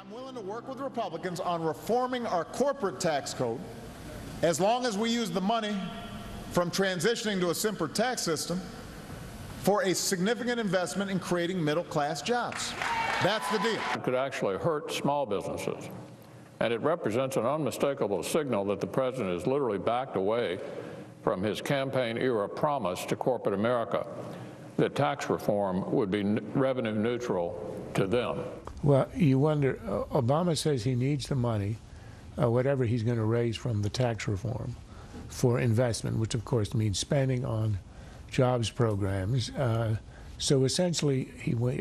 I'm willing to work with Republicans on reforming our corporate tax code as long as we use the money from transitioning to a simpler tax system for a significant investment in creating middle-class jobs. That's the deal. It could actually hurt small businesses, and it represents an unmistakable signal that the president has literally backed away from his campaign-era promise to corporate America that tax reform would be revenue neutral to them. Well, you wonder, Obama says he needs the money, whatever he's going to raise from the tax reform, for investment, which of course means spending on jobs programs. So essentially,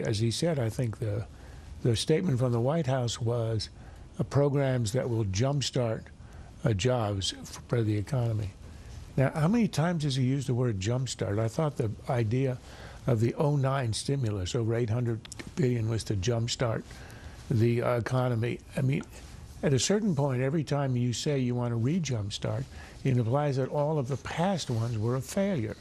as he said, I think the statement from the White House was programs that will jumpstart jobs for the economy. Now, how many times has he used the word jumpstart? I thought the idea of the 2009 stimulus, over $800 billion, was to jumpstart the economy. I mean, at a certain point, every time you say you want to re-jumpstart, it implies that all of the past ones were a failure.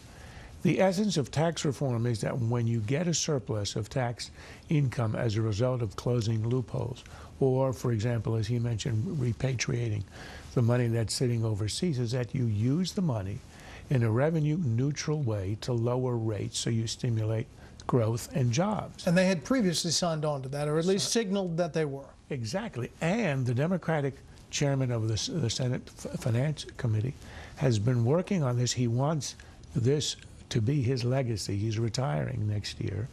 The essence of tax reform is that when you get a surplus of tax income as a result of closing loopholes, or, for example, as he mentioned, repatriating the money that's sitting overseas, is that you use the money in a revenue-neutral way to lower rates so you stimulate growth and jobs. And they had previously signed on to that, or at least signaled that they were. Exactly. And the Democratic chairman of the Senate Finance Committee has been working on this. He wants this to be his legacy. He's retiring next year.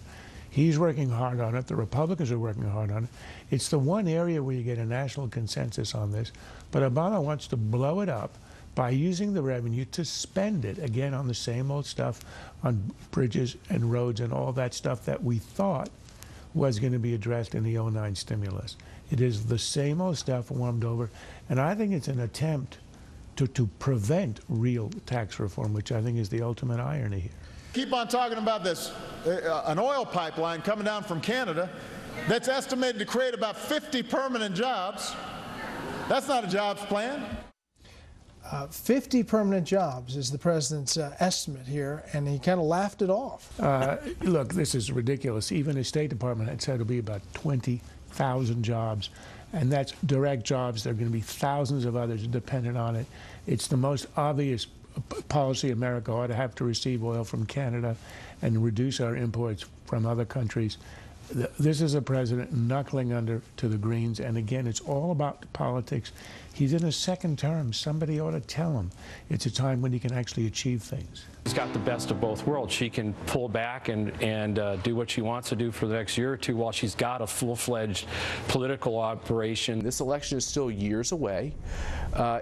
He's working hard on it. The Republicans are working hard on it. It's the one area where you get a national consensus on this. But Obama wants to blow it up by using the revenue to spend it, again, on the same old stuff, on bridges and roads and all that stuff that we thought was going to be addressed in the 2009 stimulus. It is the same old stuff warmed over. And I think it's an attempt to prevent real tax reform, which I think is the ultimate irony here. Keep on talking about this, an oil pipeline coming down from Canada that's estimated to create about 50 permanent jobs. That's not a jobs plan. 50 permanent jobs is the president's estimate here, and he kind of laughed it off. Look, this is ridiculous. Even the State Department had said it'll be about 20,000 jobs, and that's direct jobs. There are going to be thousands of others dependent on it. It's the most obvious policy America ought to have to receive oil from Canada and reduce our imports from other countries. This is a president knuckling under to the Greens, and again, it's all about politics. He's in a second term. Somebody ought to tell him it's a time when he can actually achieve things. She's got the best of both worlds. She can pull back and do what she wants to do for the next year or two while she's got a full-fledged political operation. This election is still years away.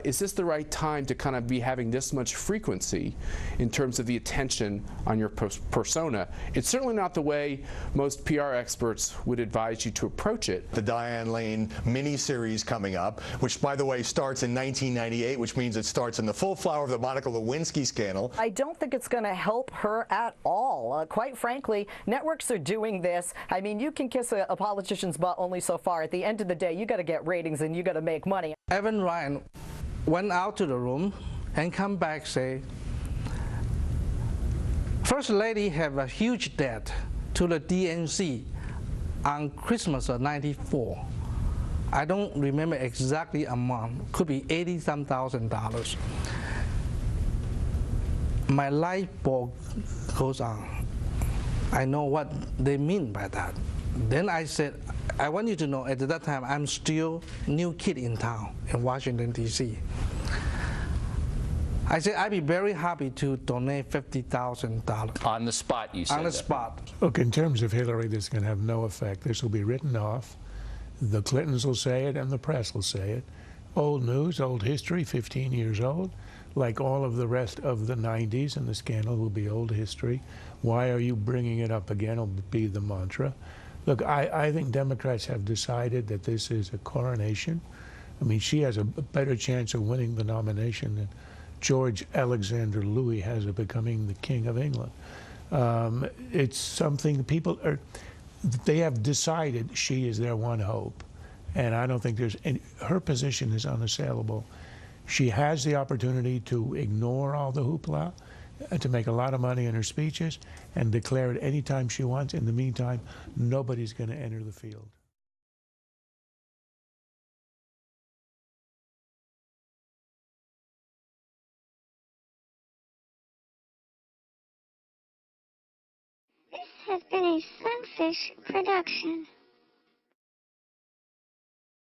Is this the right time to kind of be having this much frequency in terms of the attention on your persona? It's certainly not the way most PR experts would advise you to approach it. The Diane Lane miniseries coming up, which, by the way, starts in 1998, which means it starts in the full flower of the Monica Lewinsky scandal. I don't think it's going to help her at all. Quite frankly, networks are doing this. I mean, you can kiss a politician's butt only so far. At the end of the day, you got to get ratings and you got to make money. Evan Ryan went out to the room and come back say, First Lady have a huge debt to the DNC on Christmas of '94. I don't remember exactly amount. Could be $80-some thousand. My light bulb goes on. I know what they mean by that. Then I said, I want you to know at that time I'm still new kid in town in Washington, D.C. I said I'd be very happy to donate $50,000. On the spot, you said. On the spot. Look, in terms of Hillary, this is going to have no effect. This will be written off. The Clintons will say it and the press will say it. Old news, old history, 15 years old. Like all of the rest of the 90s, and the scandal will be old history. Why are you bringing it up again will be the mantra. Look, I think Democrats have decided that this is a coronation. I mean, she has a better chance of winning the nomination than George Alexander Louis has of becoming the King of England. It's something people are, they have decided she is their one hope. And I don't think there's any, her position is unassailable. She has the opportunity to ignore all the hoopla, to make a lot of money in her speeches, and declare it anytime she wants. In the meantime, nobody's going to enter the field. has been a Sunfish production.